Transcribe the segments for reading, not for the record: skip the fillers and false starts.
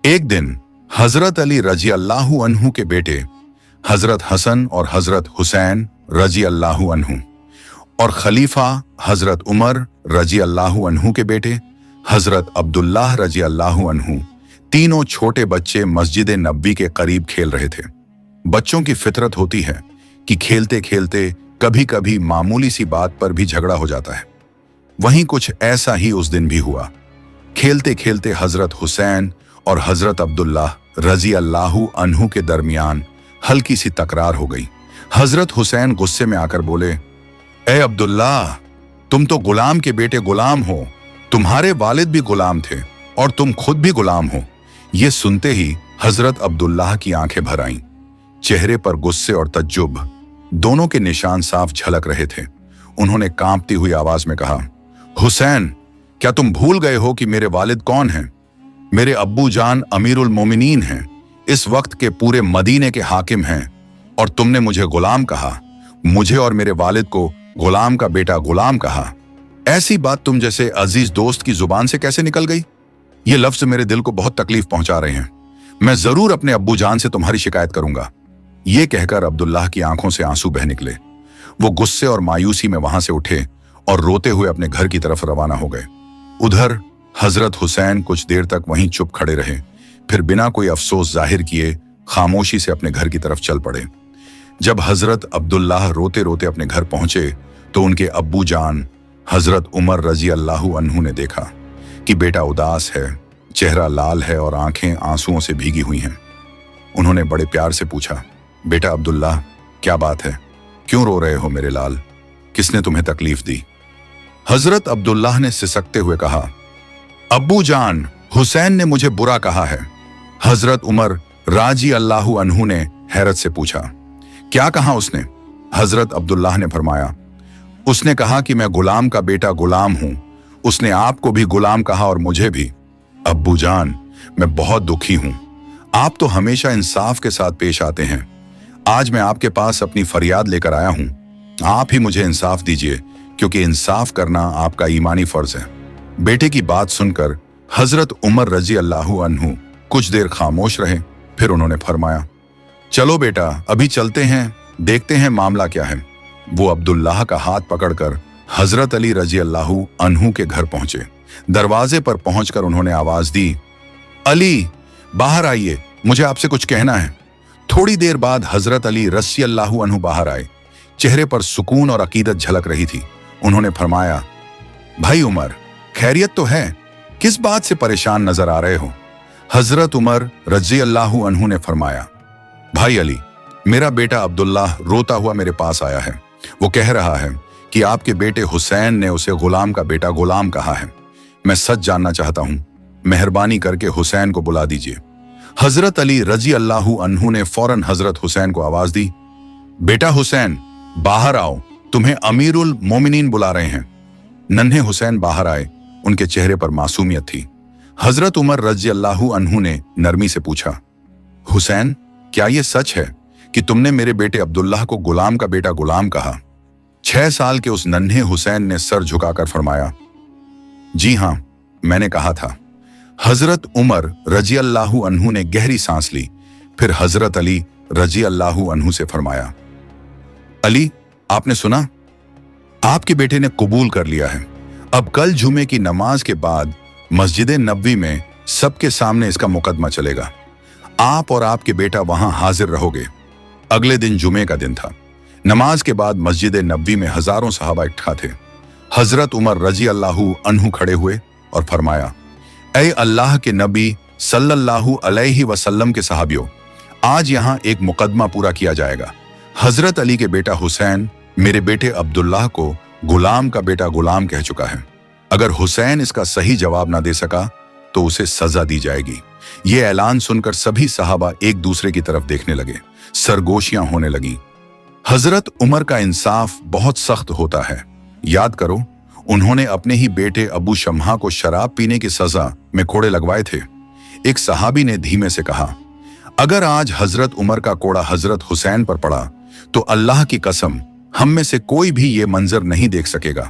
एक दिन हजरत अली रजी अल्लाहु अन्हु के बेटे हजरत हसन और हजरत हुसैन रजी अल्लाहु अन्हु और खलीफा हजरत उमर रजी अल्लाहु अन्हु के बेटे हजरत अब्दुल्लाह रजी अल्लाहु अन्हु तीनों छोटे बच्चे मस्जिद नबवी के करीब खेल रहे थे। बच्चों की फितरत होती है कि खेलते खेलते कभी कभी मामूली सी बात पर भी झगड़ा हो जाता है। वहीं कुछ ऐसा ही उस दिन भी हुआ। खेलते खेलते हजरत हुसैन और हजरत अब्दुल्लाह रजी अल्लाहु अन्हु के दरमियान हल्की सी तकरार हो गई। हजरत हुसैन गुस्से में आकर बोले, ए अब्दुल्लाह, तुम तो गुलाम के बेटे गुलाम हो, तुम्हारे वालिद भी गुलाम थे और तुम खुद भी गुलाम हो। ये सुनते ही हजरत अब्दुल्लाह की आंखें भर आईं। चेहरे पर गुस्से और तज्जुब दोनों के निशान साफ झलक रहे थे। उन्होंने कांपती हुई आवाज में कहा, हुसैन, क्या तुम भूल गए हो कि मेरे वालिद कौन हैं? मेरे अब्बू जान अमीरुल मोमिनीन हैं, इस वक्त के पूरे मदीने के हाकिम हैं, और तुमने मुझे गुलाम कहा। मुझे और मेरे वालिद को गुलाम का बेटा गुलाम कहा। ऐसी बात तुम जैसे अजीज दोस्त की जुबान से कैसे निकल गई? ये लफ्ज मेरे दिल को बहुत तकलीफ पहुंचा रहे हैं। मैं जरूर अपने अब्बू जान से तुम्हारी शिकायत करूंगा। ये कहकर अब्दुल्लाह की आंखों से आंसू बह निकले। वो गुस्से और मायूसी में वहां से उठे और रोते हुए अपने घर की तरफ रवाना हो गए। उधर हजरत हुसैन कुछ देर तक वहीं चुप खड़े रहे, फिर बिना कोई अफसोस जाहिर किए खामोशी से अपने घर की तरफ चल पड़े। जब हजरत अब्दुल्लाह रोते रोते अपने घर पहुंचे तो उनके अब्बू जान हजरत उमर रजी अल्लाहु अन्हु ने देखा कि बेटा उदास है, चेहरा लाल है और आंखें आंसुओं से भीगी हुई हैं। उन्होंने बड़े प्यार से पूछा, बेटा अब्दुल्लाह, क्या बात है? क्यों रो रहे हो मेरे लाल? किसने तुम्हें तकलीफ दी? हजरत अब्दुल्लाह ने सिसकते हुए कहा, अब्बू जान, हुसैन ने मुझे बुरा कहा है। हजरत उमर राजी अल्लाहु अन्हु ने हैरत से पूछा, क्या कहा उसने? हजरत अब्दुल्लाह ने फरमाया, उसने कहा कि मैं गुलाम का बेटा गुलाम हूं। उसने आपको भी गुलाम कहा और मुझे भी। अब्बू जान, मैं बहुत दुखी हूं। आप तो हमेशा इंसाफ के साथ पेश आते हैं। आज मैं आपके पास अपनी फरियाद लेकर आया हूं। आप ही मुझे इंसाफ दीजिए, क्योंकि इंसाफ करना आपका ईमानी फर्ज है। बेटे की बात सुनकर हजरत उमर रजी अल्लाहु अन्हु कुछ देर खामोश रहे, फिर उन्होंने फरमाया, चलो बेटा, अभी चलते हैं, देखते हैं मामला क्या है। वो अब्दुल्लाह का हाथ पकड़कर हजरत अली रजी अल्लाहु अन्हु के घर पहुंचे। दरवाजे पर पहुंचकर उन्होंने आवाज दी, अली, बाहर आइए, मुझे आपसे कुछ कहना है। थोड़ी देर बाद हजरत अली रजी अल्लाहु अन्हु बाहर आए। चेहरे पर सुकून और अकीदत झलक रही थी। उन्होंने फरमाया, भाई उमर, खैरियत तो है? किस बात से परेशान नजर आ रहे हो? हजरत उमर रजी अल्लाहु अन्हु ने फरमाया, भाई अली, मेरा बेटा अब्दुल्लाह रोता हुआ मेरे पास आया है। वो कह रहा है कि आपके बेटे हुसैन ने उसे गुलाम का बेटा गुलाम कहा है। मैं सच जानना चाहता हूं। मेहरबानी करके हुसैन को बुला दीजिए। हजरत अली रजी अल्लाहु अन्हु ने फौरन हजरत हुसैन को आवाज दी, बेटा हुसैन, बाहर आओ, तुम्हें अमीरुल मोमिनीन बुला रहे हैं। नन्हे हुसैन बाहर आए। उनके चेहरे पर मासूमियत थी। हजरत उमर रजी अल्लाहु अन्हु ने नरमी से पूछा, हुसैन, क्या यह सच है कि तुमने मेरे बेटे अब्दुल्लाह को गुलाम का बेटा गुलाम कहा? 6 साल के उस नन्हे हुसैन ने सर झुकाकर फरमाया, जी हां, मैंने कहा था। हजरत उमर रजी अल्लाहु अन्हु ने गहरी सांस ली, फिर हजरत अली रजी अल्लाहु अन्हु से फरमाया, अली, आपने सुना? आपके बेटे ने कबूल कर लिया है। अब कल जुमे की नमाज के बाद मस्जिद नबवी में सबके सामने इसका मुकदमा चलेगा। आप और आपके बेटा वहां हाजिर रहोगे। अगले दिन जुमे का दिन था। नमाज के बाद मस्जिद नबवी में हजारों सहाबा इकट्ठा थे। हजरत उमर रजी अल्लाहु अन्हु खड़े हुए और फरमाया, ऐ अल्लाह के नबी सल्लल्लाहु अलैहि वसल्लम के सहाबियों, आज यहां एक मुकदमा पूरा किया जाएगा। हजरत अली के बेटा हुसैन मेरे बेटे अब्दुल्लाह को गुलाम का बेटा गुलाम कह चुका है। अगर हुसैन इसका सही जवाब ना दे सका तो उसे सजा दी जाएगी। ये ऐलान सुनकर सभी सहाबा एक दूसरे की तरफ देखने लगे। सरगोशियां होने लगी। हजरत उमर का इंसाफ बहुत सख्त होता है। याद करो, उन्होंने अपने ही बेटे अबू शम्हा को शराब पीने की सजा में कोड़े लगवाए थे। एक सहाबी ने धीमे से कहा, अगर आज हजरत उमर का कोड़ा हजरत हुसैन पर पड़ा तो अल्लाह की कसम, हम में से कोई भी ये मंजर नहीं देख सकेगा।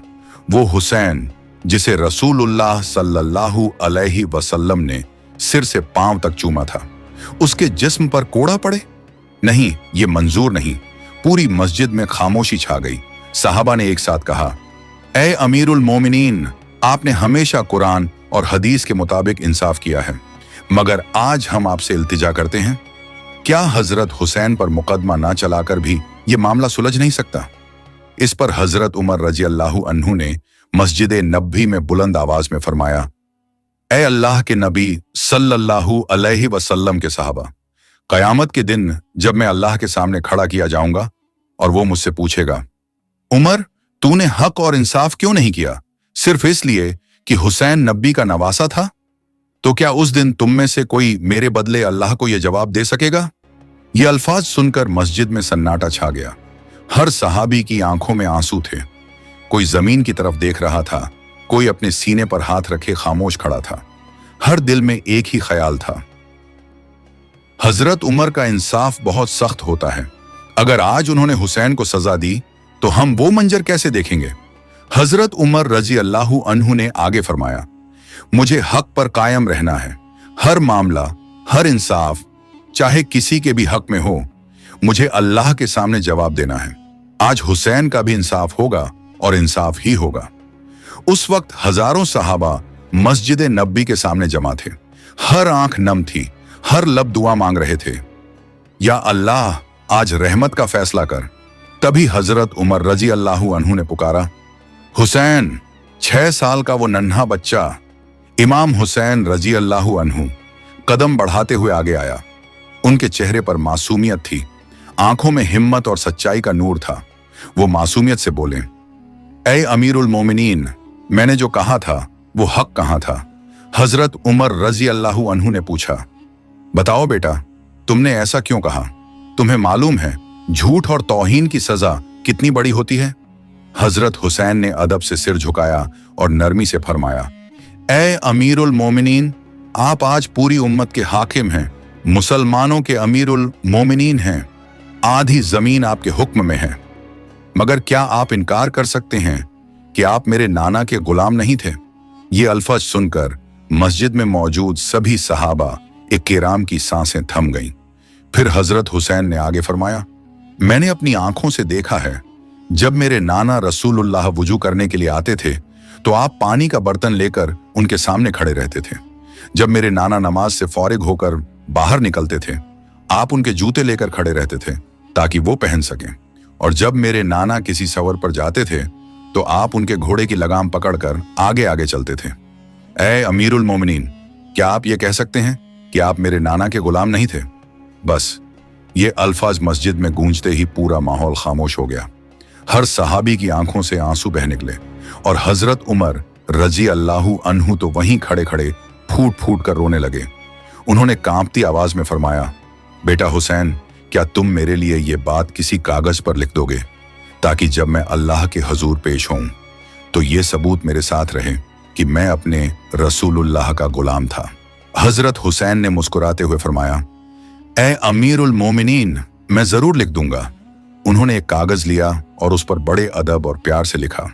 वो हुसैन जिसे रसूलुल्लाह सल्लल्लाहु अलैहि वसल्लम ने सिर से पांव तक चूमा था। उसके जिस्म पर कोड़ा पड़े? नहीं, ये मंजूर नहीं। पूरी मस्जिद में खामोशी छा गई। सहाबा ने एक साथ कहा, ए अमीरुल मोमिनीन, आपने हमेशा कुरान और हदीस के मुताबिक इंसाफ किया है, मगर आज हम आपसे इल्तिजा करते हैं, क्या हजरत हुसैन पर मुकदमा ना चलाकर भी ये मामला सुलझ नहीं सकता? इस पर हजरत उमर रजी अल्लाहु अन्हु ने मस्जिद नबी में बुलंद आवाज में फरमाया, ए अल्लाह के नबी सल्लल्लाहु अलैहि वसल्लम के सहाबा, कयामत के दिन जब मैं अल्लाह के सामने खड़ा किया जाऊंगा और वो मुझसे पूछेगा, उमर, तूने हक और इंसाफ क्यों नहीं किया, सिर्फ इसलिए कि हुसैन नबी का नवासा था? तो क्या उस दिन तुम में से कोई मेरे बदले अल्लाह को यह जवाब दे सकेगा? ये अल्फाज सुनकर मस्जिद में सन्नाटा छा गया। हर सहाबी की आंखों में आंसू थे। कोई जमीन की तरफ देख रहा था, कोई अपने सीने पर हाथ रखे खामोश खड़ा था। हर दिल में एक ही ख्याल था, हजरत उमर का इंसाफ बहुत सख्त होता है। अगर आज उन्होंने हुसैन को सजा दी तो हम वो मंजर कैसे देखेंगे? हजरत उमर रजी अल्लाहु अन्हु ने आगे फरमाया, मुझे हक पर कायम रहना है। हर मामला, हर इंसाफ, चाहे किसी के भी हक में हो, मुझे अल्लाह के सामने जवाब देना है। आज हुसैन का भी इंसाफ होगा और इंसाफ ही होगा। उस वक्त हजारों सहाबा मस्जिद नबी के सामने जमा थे। हर आंख नम थी, हर लब दुआ मांग रहे थे, या अल्लाह आज रहमत का फैसला कर। तभी हजरत उमर रजी अल्लाहु अन्हु ने पुकारा, हुसैन। 6 साल का वो नन्हा बच्चा इमाम हुसैन रजी अल्लाहु अन्हु कदम बढ़ाते हुए आगे आया। उनके चेहरे पर मासूमियत थी, आंखों में हिम्मत और सच्चाई का नूर था। वो मासूमियत से बोले, ए अमीरुल मोमिनीन, मैंने जो कहा था वो हक कहाँ था? हजरत उमर रजी अल्लाहु अन्हु ने पूछा, बताओ बेटा, तुमने ऐसा क्यों कहा? तुम्हें मालूम है झूठ और तौहीन की सजा कितनी बड़ी होती है? हजरत हुसैन ने अदब से सिर झुकाया और नरमी से फरमाया, ए अमीरुल मोमिनीन, आप आज पूरी उम्मत के हाकिम हैं, मुसलमानों के अमीरुल मोमिनीन हैं। आधी जमीन आपके हुक्म में है, मगर क्या आप इनकार कर सकते हैं कि आप मेरे नाना के गुलाम नहीं थे? ये अल्फाज सुनकर मस्जिद में मौजूद सभी सहाबा इक्राम की सांसें थम गईं। फिर हजरत हुसैन ने आगे फरमाया, मैंने अपनी आंखों से देखा है, जब मेरे नाना रसूलुल्लाह वुजू करने के लिए आते थे तो आप पानी का बर्तन लेकर उनके सामने खड़े रहते थे। जब मेरे नाना नमाज से फौरिग होकर बाहर निकलते थे, आप उनके जूते लेकर खड़े रहते थे ताकि वो पहन सकें। और जब मेरे नाना किसी सफर पर जाते थे तो आप उनके घोड़े की लगाम पकड़कर आगे आगे चलते थे। ए अमीरुल मोमिनीन, क्या आप ये कह सकते हैं कि आप मेरे नाना के गुलाम नहीं थे? बस ये अल्फाज मस्जिद में गूंजते ही पूरा माहौल खामोश हो गया। हर सहाबी की आंखों से आंसू बह निकले और हजरत उमर रजी अल्लाहु अन्हु तो वहीं खड़े खड़े फूट फूट कर रोने लगे। उन्होंने कांपती आवाज में फरमाया, बेटा हुसैन, क्या तुम मेरे लिए ये बात किसी कागज पर लिख दोगे ताकि जब मैं अल्लाह के हजूर पेश होऊं तो ये सबूत मेरे साथ रहे कि मैं अपने रसूलुल्लाह का गुलाम था? हजरत हुसैन ने मुस्कुराते हुए फरमाया, ए अमीरुल मोमिनीन, मैं जरूर लिख दूंगा। उन्होंने एक कागज लिया और उस पर बड़े अदब और प्यार से लिखा,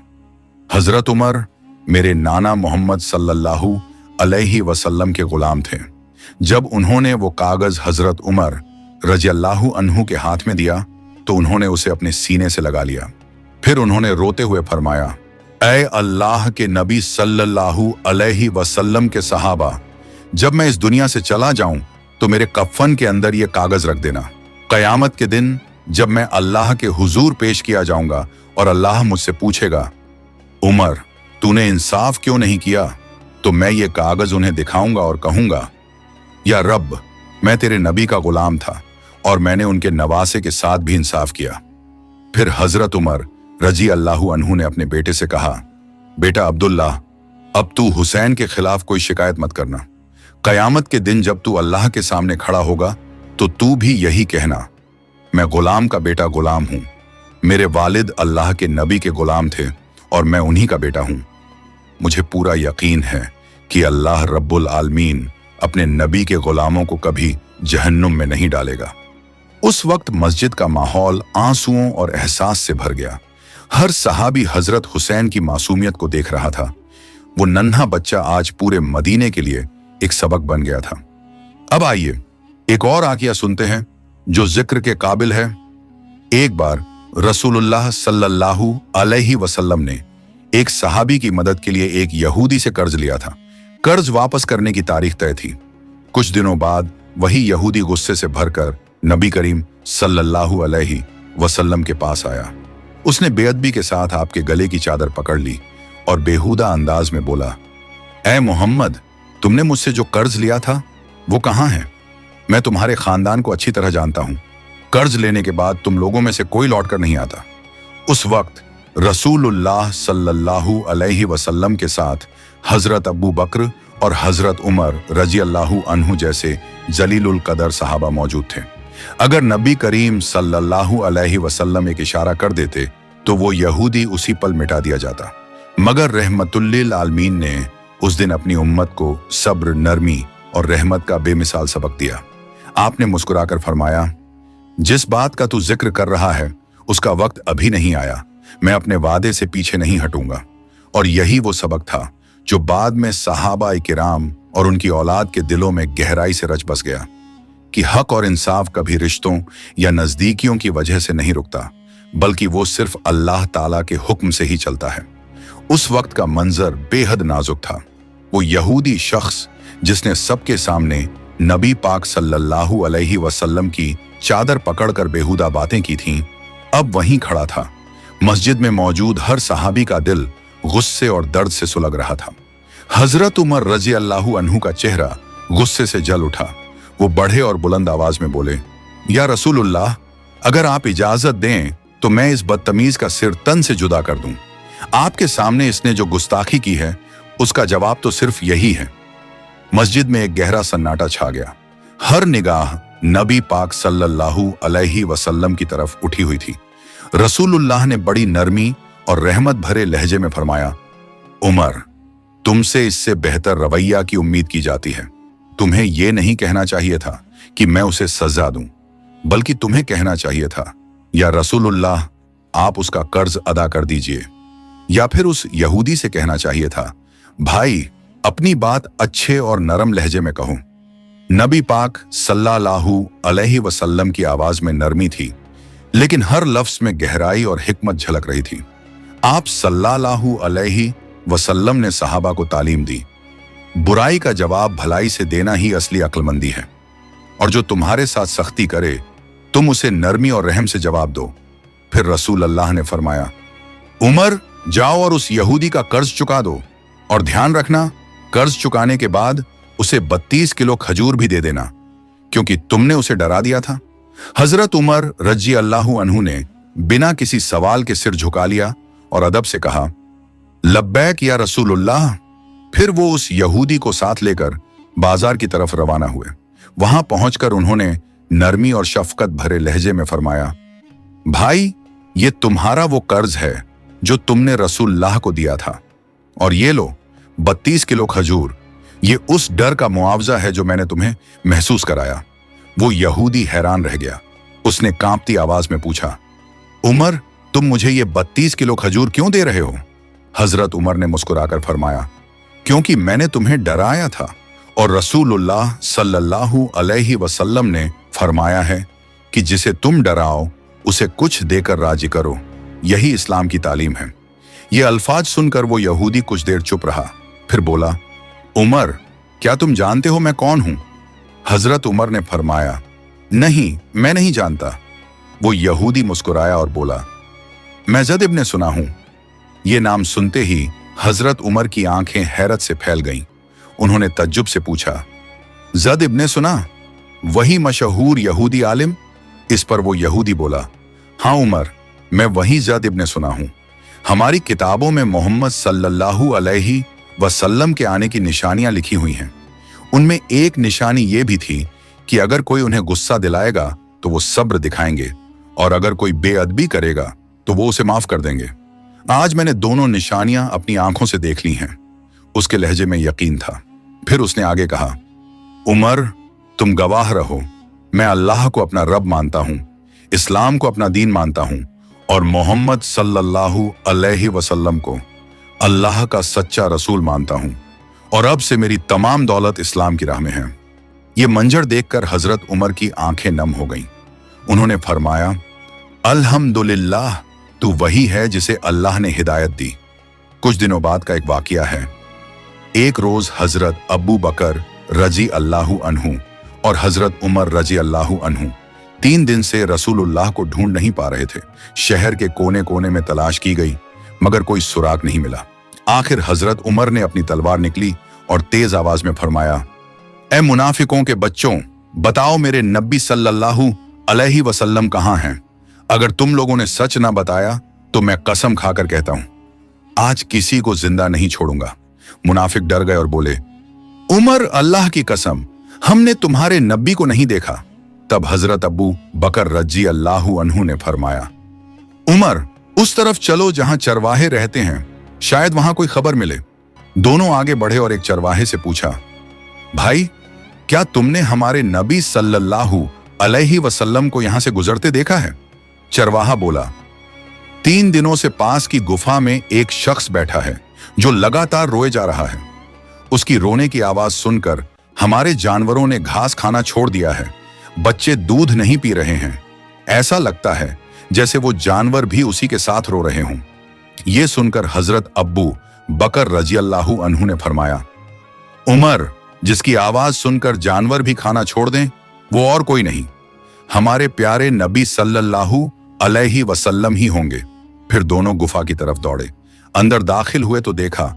हजरत उमर मेरे नाना मोहम्मद सल्लल्लाहु अलैहि वसल्लम के गुलाम थे। जब उन्होंने वो कागज हजरत उमर रजी अल्लाहु अन्हु के हाथ में दिया तो उन्होंने उसे अपने सीने से लगा लिया। फिर उन्होंने रोते हुए फरमाया, ऐ अल्लाह के नबी सल्लल्लाहु अलैहि वसल्लम के सहाबा, जब मैं इस दुनिया से चला जाऊं तो मेरे कफन के अंदर ये कागज रख देना। कयामत के दिन जब मैं अल्लाह के हुजूर पेश किया जाऊंगा और अल्लाह मुझसे पूछेगा, उमर तूने इंसाफ क्यों नहीं किया, तो मैं ये कागज उन्हें दिखाऊंगा और कहूंगा, या रब, मैं तेरे नबी का गुलाम था और मैंने उनके नवासे के साथ भी इंसाफ किया। फिर हजरत उमर रजी अल्लाहु अन्हु ने अपने बेटे से कहा, बेटा अब्दुल्ला, अब तू हुसैन के खिलाफ कोई शिकायत मत करना। कयामत के दिन जब तू अल्लाह के सामने खड़ा होगा तो तू भी यही कहना, मैं गुलाम का बेटा गुलाम हूं। मेरे वालिद अल्लाह के नबी के गुलाम थे और मैं उन्हीं का बेटा हूं। मुझे पूरा यकीन है कि अल्लाह रब्बुल आलमीन अपने नबी के गुलामों को कभी जहन्नुम में नहीं डालेगा। उस वक्त मस्जिद का माहौल आंसुओं और एहसास से भर गया। हर सहाबी हजरत हुसैन की मासूमियत को देख रहा था। वो नन्हा बच्चा आज पूरे मदीने के लिए एक सबक बन गया था। अब आइए एक और वाकया सुनते हैं जो जिक्र के काबिल है। एक बार रसूलुल्लाह सल्लल्लाहु अलैहि वसल्लम ने एक सहाबी की मदद के लिए एक यहूदी से कर्ज लिया था। कर्ज वापस करने की तारीख तय थी। कुछ दिनों बाद वही यहूदी गुस्से से भरकर नबी करीम सल्लल्लाहु अलैहि वसल्लम के पास आया। उसने बेअदबी के साथ आपके गले की चादर पकड़ ली और बेहुदा अंदाज में बोला, ऐ मोहम्मद, तुमने मुझसे जो कर्ज लिया था वो कहाँ है? मैं तुम्हारे खानदान को अच्छी तरह जानता हूं। कर्ज लेने के बाद तुम लोगों में से कोई लौट कर नहीं आता। उस वक्त रसूलुल्लाह सल्लल्लाहु अलैहि वसल्लम के साथ हजरत अबू बकर और हजरत उमर रजी अल्लाहु अन्हु जैसे जलीलुल कदर सहाबा मौजूद थे। अगर नबी करीम सल्लल्लाहु अलैहि वसल्लम एक इशारा कर देते तो वो यहूदी उसी पल मिटा दिया जाता। मगर रहमतुल्लिल आलमीन ने उस दिन अपनी उम्मत को सब्र, नरमी और रहमत का बेमिसाल सबक दिया। आपने मुस्कुराकर फरमाया, जिस बात का तू जिक्र कर रहा है उसका वक्त अभी नहीं आया। मैं अपने वादे से पीछे नहीं हटूंगा। और यही वो सबक था जो बाद में सहाबा किराम और उनकी औलाद के दिलों में गहराई से रच बस गया कि हक और इंसाफ कभी रिश्तों या नजदीकियों की वजह से नहीं रुकता, बल्कि वो सिर्फ अल्लाह ताला के हुक्म से ही चलता है। उस वक्त का मंजर बेहद नाजुक था। वो यहूदी शख्स जिसने सबके सामने नबी पाक सल्लल्लाहु अलैहि वसल्लम की चादर पकड़कर बेहुदा बातें की थीं, अब वहीं खड़ा था। मस्जिद में मौजूद हर सहाबी का दिल गुस्से और दर्द से सुलग रहा था। हजरत उमर रजी अल्लाहु अन्हु का चेहरा गुस्से से जल उठा। वो बढ़े और बुलंद आवाज में बोले, या रसूलुल्लाह, अगर आप इजाजत दें तो मैं इस बदतमीज का सिर तन से जुदा कर दूं। आपके सामने इसने जो गुस्ताखी की है उसका जवाब तो सिर्फ यही है। मस्जिद में एक गहरा सन्नाटा छा गया। हर निगाह नबी पाक सल्लल्लाहु अलैहि वसल्लम की तरफ उठी हुई थी। रसूलुल्लाह ने बड़ी नरमी और रहमत भरे लहजे में फरमाया, उमर, तुमसे इससे बेहतर रवैया की उम्मीद की जाती है। तुम्हें यह नहीं कहना चाहिए था कि मैं उसे सजा दूं, बल्कि तुम्हें कहना चाहिए था, या रसूलुल्लाह, आप उसका कर्ज अदा कर दीजिए। या फिर उस यहूदी से कहना चाहिए था, भाई, अपनी बात अच्छे और नरम लहजे में कहो। नबी पाक सल्लल्लाहु अलैहि वसल्लम की आवाज में नरमी थी, लेकिन हर लफ्ज में गहराई और हिकमत झलक रही थी। आप सल्लल्लाहु अलैहि वसल्लम ने सहाबा को तालीम दी, बुराई का जवाब भलाई से देना ही असली अक्लमंदी है, और जो तुम्हारे साथ सख्ती करे तुम उसे नरमी और रहम से जवाब दो। फिर रसूल अल्लाह ने फरमाया, उमर, जाओ और उस यहूदी का कर्ज चुका दो, और ध्यान रखना, कर्ज चुकाने के बाद उसे 32 किलो खजूर भी दे देना, क्योंकि तुमने उसे डरा दिया था। हजरत उमर रजी अल्लाहु अन्हु ने बिना किसी सवाल के सिर झुका लिया और अदब से कहा, लब्बैक या रसूलुल्लाह। फिर वो उस यहूदी को साथ लेकर बाजार की तरफ रवाना हुए। वहां पहुंचकर उन्होंने नरमी और शफकत भरे लहजे में फरमाया, भाई, ये तुम्हारा वो कर्ज है जो तुमने रसूलुल्लाह को दिया था, और ये लो 32 किलो खजूर। ये उस डर का मुआवजा है जो मैंने तुम्हें महसूस कराया। वो यहूदी हैरान रह गया। उसने कांपती आवाज में पूछा, उमर, तुम मुझे ये 32 किलो खजूर क्यों दे रहे हो? हजरत उमर ने मुस्कुराकर फरमाया, क्योंकि मैंने तुम्हें डराया था, और रसूलुल्लाह सल्लल्लाहु अलैहि वसल्लम ने फरमाया है कि जिसे तुम डराओ उसे कुछ देकर राजी करो। यही इस्लाम की तालीम है। ये अल्फाज सुनकर वो यहूदी कुछ देर चुप रहा, फिर बोला, उमर, क्या तुम जानते हो मैं कौन हूं? हजरत उमर ने फरमाया, नहीं, मैं नहीं जानता। वो यहूदी मुस्कुराया और बोला, मैं ज़द इब्ने सुना हूं। ये नाम सुनते ही हजरत उमर की आंखें हैरत से फैल गईं। उन्होंने तज्जुब से पूछा, ज़द इब्ने सुना? वही मशहूर यहूदी आलिम? इस पर वो यहूदी बोला, हाँ उमर, मैं वही ज़द इब्ने सुना हूं। हमारी किताबों में मोहम्मद सल्लल्लाहु अलैहि वसल्लम के आने की निशानियां लिखी हुई हैं। उनमें एक निशानी ये भी थी कि अगर कोई उन्हें गुस्सा दिलाएगा तो वो सब्र दिखाएंगे, और अगर कोई बेअदबी करेगा तो वो उसे माफ कर देंगे। आज मैंने दोनों निशानियां अपनी आंखों से देख ली हैं। उसके लहजे में यकीन था। फिर उसने आगे कहा, उमर, तुम गवाह रहो, मैं अल्लाह को अपना रब मानता हूं, इस्लाम को अपना दीन मानता हूं, और मोहम्मद सल्लल्लाहु अलैहि वसल्लम को अल्लाह का सच्चा रसूल मानता हूं। और अब से मेरी तमाम दौलत इस्लाम की राह में है। ये मंजर देखकर हजरत उमर की आंखें नम हो गईं। उन्होंने फरमाया, अल्हम्दुलिल्लाह, तू वही है जिसे अल्लाह ने हिदायत दी। कुछ दिनों बाद का एक वाकया है। एक रोज हजरत अबू बकर रजी अल्लाहु अन्हु और हजरत उमर रजी अल्लाहु अन्हु 3 दिन से रसूलुल्लाह को ढूंढ नहीं पा रहे थे। शहर के कोने कोने में तलाश की गई, मगर कोई सुराग नहीं मिला। आखिर हजरत उमर ने अपनी तलवार निकली और तेज आवाज में फरमाया, ए मुनाफिकों के बच्चों, बताओ मेरे नबी सल्लल्लाहु अलैहि वसल्लम कहाँ हैं? अगर तुम लोगों ने सच ना बताया तो मैं कसम खाकर कहता हूं, आज किसी को जिंदा नहीं छोड़ूंगा। मुनाफिक डर गए और बोले, उमर, अल्लाह की कसम, हमने तुम्हारे नबी को नहीं देखा। तब हजरत अबू बकर रजी अल्लाहु अन्हु ने फरमाया, उमर, उस तरफ चलो जहां चरवाहे रहते हैं, शायद वहां कोई खबर मिले। दोनों आगे बढ़े और एक चरवाहे से पूछा, भाई, क्या तुमने हमारे नबी सल्लल्लाहु अलैहि वसल्लम को यहां से गुजरते देखा है? चरवाहा बोला, 3 दिनों से पास की गुफा में एक शख्स बैठा है जो लगातार रोए जा रहा है। उसकी रोने की आवाज सुनकर हमारे जानवरों ने घास खाना छोड़ दिया है। बच्चे दूध नहीं पी रहे हैं। ऐसा लगता है जैसे वो जानवर भी उसी के साथ रो रहे हों। ये सुनकर हजरत अब्बू बकर रजी अल्लाहु अन्हु ने फरमाया, उमर, जिसकी आवाज सुनकर जानवर भी खाना छोड़ दें, वो और कोई नहीं, हमारे प्यारे नबी सल्लल्लाहु अलैहि वसल्लम ही होंगे। फिर दोनों गुफा की तरफ दौड़े। अंदर दाखिल हुए तो देखा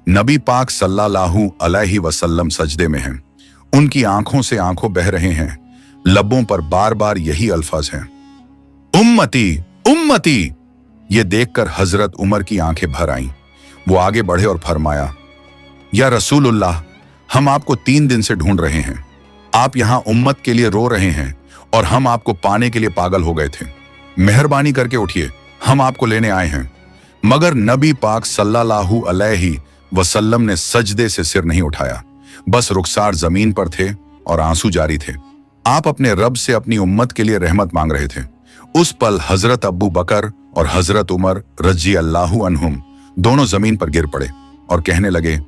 नबी पाक सल्लल्लाहु अलैहि वसल्लम सजदे में हैं। उनकी आंखों से आंखों बह रहे हैं। लबों पर बार बार यही अल्फाज हैं, उम्मती उम्मती। ये देखकर हजरत उमर की आंखें भर आईं। वो आगे बढ़े और फरमाया, या रसूलुल्लाह, हम आपको 3 दिन से ढूंढ रहे हैं। आप यहां उम्मत के लिए रो रहे हैं और हम आपको पाने के लिए पागल हो गए थे। मेहरबानी करके उठिए, हम आपको लेने आए हैं। मगर नबी पाक सल्लल्लाहु अलैहि वसल्लम ने सजदे से सिर नहीं उठाया, बस रुखसार जमीन पर थे और आंसू जारी थे। आप अपने रब से अपनी उम्मत के लिए रहमत मांग रहे थे। उस पल हजरत अबू बकर और हजरत उमर रजी अल्लाहु अन्हुम दोनों जमीन पर गिर पड़े और कहने लगे,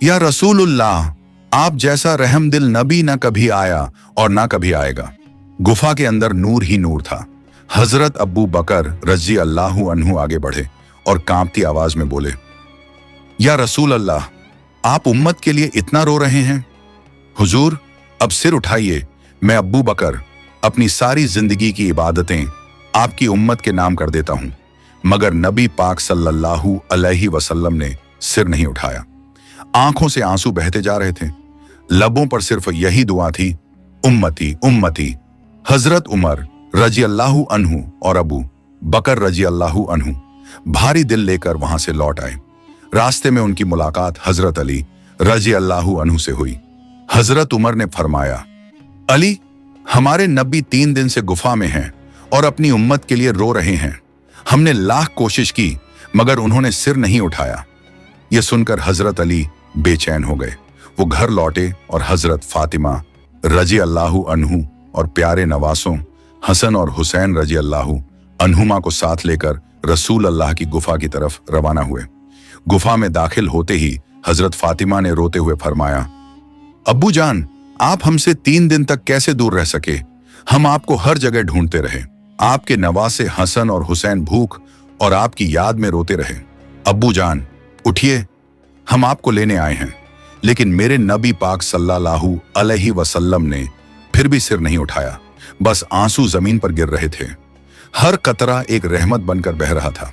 या रसूलुल्लाह, आप जैसा रहमदिल नबी ना कभी आया और ना कभी आएगा। गुफा के अंदर नूर ही नूर था। हजरत अबू बकर रजी अल्लाहु अन्हु आगे बढ़े और कांपती आवाज में बोले, या रसूल अल्लाह, आप उम्मत के लिए इतना रो रहे हैं? हुजूर, अब सिर उठाइए। मैं अबू बकर अपनी सारी जिंदगी की इबादतें आपकी उम्मत के नाम कर देता हूं। मगर नबी पाक सल्लल्लाहु अलैहि वसल्लम ने सिर नहीं उठाया। आंखों से आंसू बहते जा रहे थे। लबों पर सिर्फ यही दुआ थी, उम्मती उम्मती। हजरत उमर रजी अल्लाहु अन्हु और अबू बकर रजी अल्लाहु अन्हु भारी दिल लेकर वहां से लौट आए। रास्ते में उनकी मुलाकात हजरत अली रजी अल्लाहु अन्हु से हुई। हजरत उमर ने फरमाया, अली, हमारे नबी 3 दिन से गुफा में हैं और अपनी उम्मत के लिए रो रहे हैं। हमने लाख कोशिश की मगर उन्होंने सिर नहीं उठाया। यह सुनकर हजरत अली बेचैन हो गए। वो घर लौटे और हजरत फातिमा रजी अल्लाहु अन्हु और प्यारे नवासों हसन और हुसैन रजी अल्लाहु अन्हुमा को साथ लेकर रसूल अल्लाह की गुफा की तरफ रवाना हुए। गुफा में दाखिल होते ही हजरत फातिमा ने रोते हुए फरमाया, अब्बू जान, आप हमसे 3 दिन तक कैसे दूर रह सके? हम आपको हर जगह ढूंढते रहे। आपके नवासे हसन और हुसैन भूख और आपकी याद में रोते रहे। अब्बू जान, उठिए, हम आपको लेने आए हैं। लेकिन मेरे नबी पाक सल्लल्लाहु अलैहि वसल्लम ने फिर भी सिर नहीं उठाया। बस आंसू जमीन पर गिर रहे थे। हर कतरा एक रहमत बनकर बह रहा था।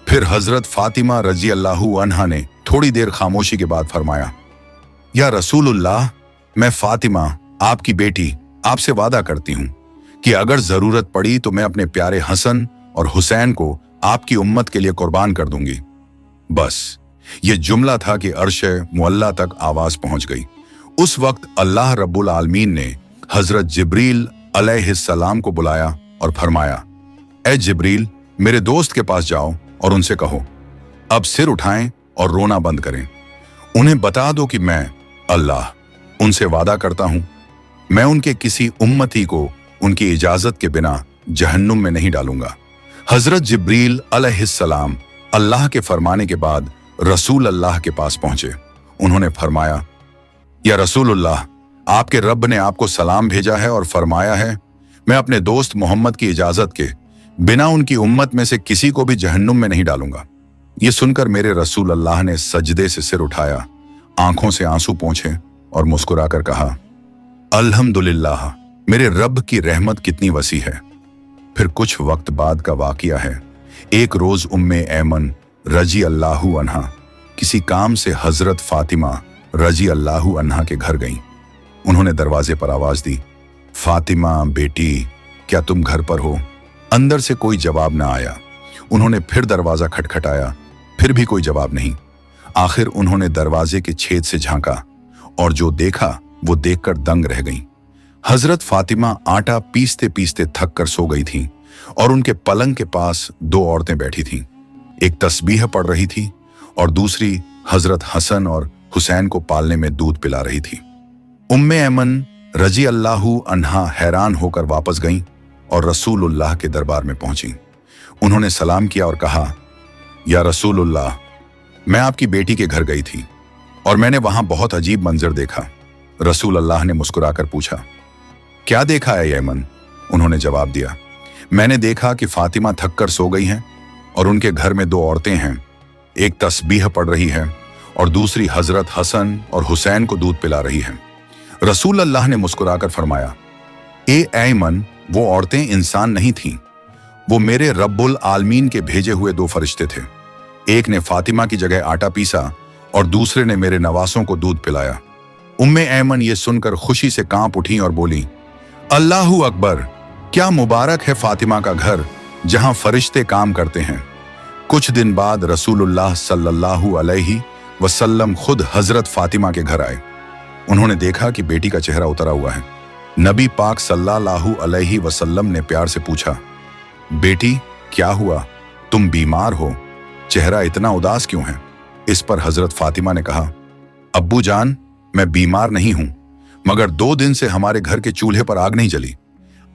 फिर हजरत फातिमा रजी अल्लाहु अन्हा ने थोड़ी देर खामोशी के बाद फरमाया, या रसूलुल्लाह, मैं फातिमा, आपकी बेटी, आपसे वादा करती हूं कि अगर जरूरत पड़ी तो मैं अपने प्यारे हसन और हुसैन को आपकी उम्मत के लिए कुर्बान कर दूंगी। बस ये जुमला था कि अर्शे मुअल्ला तक आवाज पहुंच गई। उस वक्त अल्लाह रब्बुल आलमीन ने हजरत जिब्रील अलैहिस्सलाम को बुलाया और फरमाया, ए जिब्रील, मेरे दोस्त के पास जाओ और उनसे कहो, अब सिर उठाएं और रोना बंद करें। उन्हें बता दो कि मैं अल्लाह उनसे वादा करता हूं, मैं उनके किसी उम्मती को उनकी इजाजत के बिना जहन्नुम में नहीं डालूंगा। हजरत जिब्रील अलैहिस्सलाम अल्लाह के फरमाने के बाद रसूल अल्लाह के पास पहुंचे। उन्होंने फरमाया, या रसूलुल्लाह, आपके रब ने आपको सलाम भेजा है और फरमाया है, मैं अपने दोस्त मोहम्मद की इजाजत के बिना उनकी उम्मत में से किसी को भी जहन्नुम में नहीं डालूंगा। ये सुनकर मेरे रसूल अल्लाह ने सजदे से सिर उठाया, आंखों से आंसू पोंछे और मुस्कुराकर कहा, अल्हम्दुलिल्लाह, मेरे रब की रहमत कितनी वसी है। फिर कुछ वक्त बाद का वाकया है। एक रोज उम्मे ऐमन रजी अल्लाहु अन्हा किसी काम से हजरत फातिमा रजी अल्लाहु अन्हा के घर गईं। उन्होंने दरवाजे पर आवाज दी, फातिमा बेटी, क्या तुम घर पर हो? अंदर से कोई जवाब न आया। उन्होंने फिर दरवाजा खटखटाया, फिर भी कोई जवाब नहीं। आखिर उन्होंने दरवाजे के छेद से झांका और जो देखा वो देखकर दंग रह गईं। हजरत फातिमा आटा पीसते पीसते थक कर सो गई थीं और उनके पलंग के पास दो औरतें बैठी थीं। एक तस्बीह पढ़ रही थी और दूसरी हजरत हसन और हुसैन को पालने में दूध पिला रही थी। उम्मे ऐमन रजी अल्लाहु अन्हा हैरान होकर वापस गईं और रसूलुल्लाह के दरबार में पहुंची। उन्होंने सलाम किया और कहा, या रसूलुल्लाह, मैं आपकी बेटी के घर गई थी और मैंने वहां बहुत अजीब मंजर देखा। रसूल अल्लाह ने मुस्कुराकर पूछा, क्या देखा है ऐमन? उन्होंने जवाब दिया, मैंने देखा कि फातिमा थक कर सो गई हैं और उनके घर में दो औरतें हैं। एक तस्बीह पढ़ रही है और दूसरी हजरत हसन और हुसैन को दूध पिला रही है। रसूल अल्लाह ने मुस्कुराकर फरमाया, ए ऐमन, वो औरतें इंसान नहीं थीं, वो मेरे रब्बुल आलमीन के भेजे हुए दो फरिश्ते थे। एक ने फातिमा की जगह आटा पीसा और दूसरे ने मेरे नवासों को दूध पिलाया। उम्मे ऐमन ये सुनकर खुशी से कांप उठी और बोली, अल्लाहु अकबर, क्या मुबारक है फातिमा का घर जहां फरिश्ते काम करते हैं। कुछ दिन बाद रसूलुल्लाह सल्लल्लाहु अलैहि वसल्लम खुद हजरत फातिमा के घर आए। उन्होंने देखा कि बेटी का चेहरा उतरा हुआ है। नबी पाक सल्लल्लाहु अलैहि वसल्लम ने प्यार से पूछा, बेटी क्या हुआ, तुम बीमार हो, चेहरा इतना उदास क्यों है? इस पर हजरत फातिमा ने कहा, अब्बू जान, मैं बीमार नहीं हूं, मगर 2 दिन से हमारे घर के चूल्हे पर आग नहीं जली।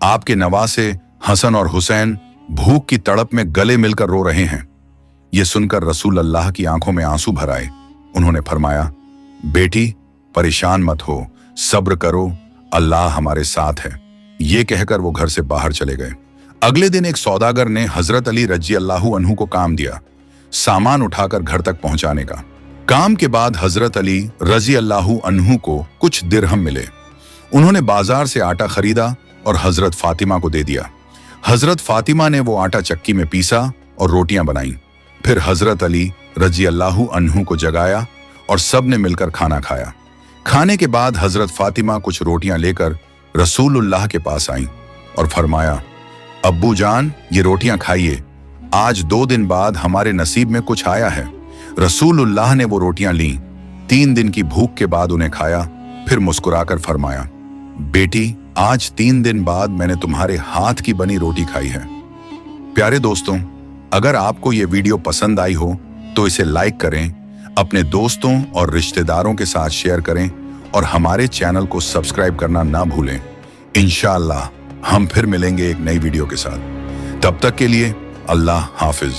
आपके नवासे हसन और हुसैन भूख की तड़प में गले मिलकर रो रहे हैं। यह सुनकर रसूल अल्लाह की आंखों में आंसू भर आए। उन्होंने फरमाया, बेटी परेशान मत हो, सब्र करो, अल्लाह हमारे साथ है। ये कहकर वो घर से बाहर चले गए। अगले दिन एक सौदागर ने हजरत अली रजी अल्लाहु अन्हु को काम दिया, सामान उठाकर घर तक पहुंचाने का। काम के बाद हजरत अली रजी अल्लाहु अन्हु को कुछ दिरहम मिले। उन्होंने बाजार से आटा खरीदा और हजरत फातिमा को दे दिया। हजरत फातिमा ने वो आटा चक्की में पीसा और रोटियां बनाई। फिर हजरत अली रजी अल्लाहु अन्हु को जगाया और सब ने मिलकर खाना खाया। खाने के बाद हजरत फातिमा कुछ रोटियां लेकर रसूलुल्लाह के पास आईं और फरमाया, अब्बू जान, ये रोटियां खाइए, आज 2 दिन बाद हमारे नसीब में कुछ आया है। रसूलुल्लाह ने वो रोटियां लीं, 3 दिन की भूख के बाद उन्हें खाया, फिर मुस्कुराकर फरमाया, बेटी आज 3 दिन बाद मैंने तुम्हारे हाथ की बनी रोटी खाई है। प्यारे दोस्तों, अगर आपको ये वीडियो पसंद आई हो तो इसे लाइक करें, अपने दोस्तों और रिश्तेदारों के साथ शेयर करें और हमारे चैनल को सब्सक्राइब करना ना भूलें। इंशाअल्लाह हम फिर मिलेंगे एक नई वीडियो के साथ। तब तक के लिए अल्लाह हाफिज।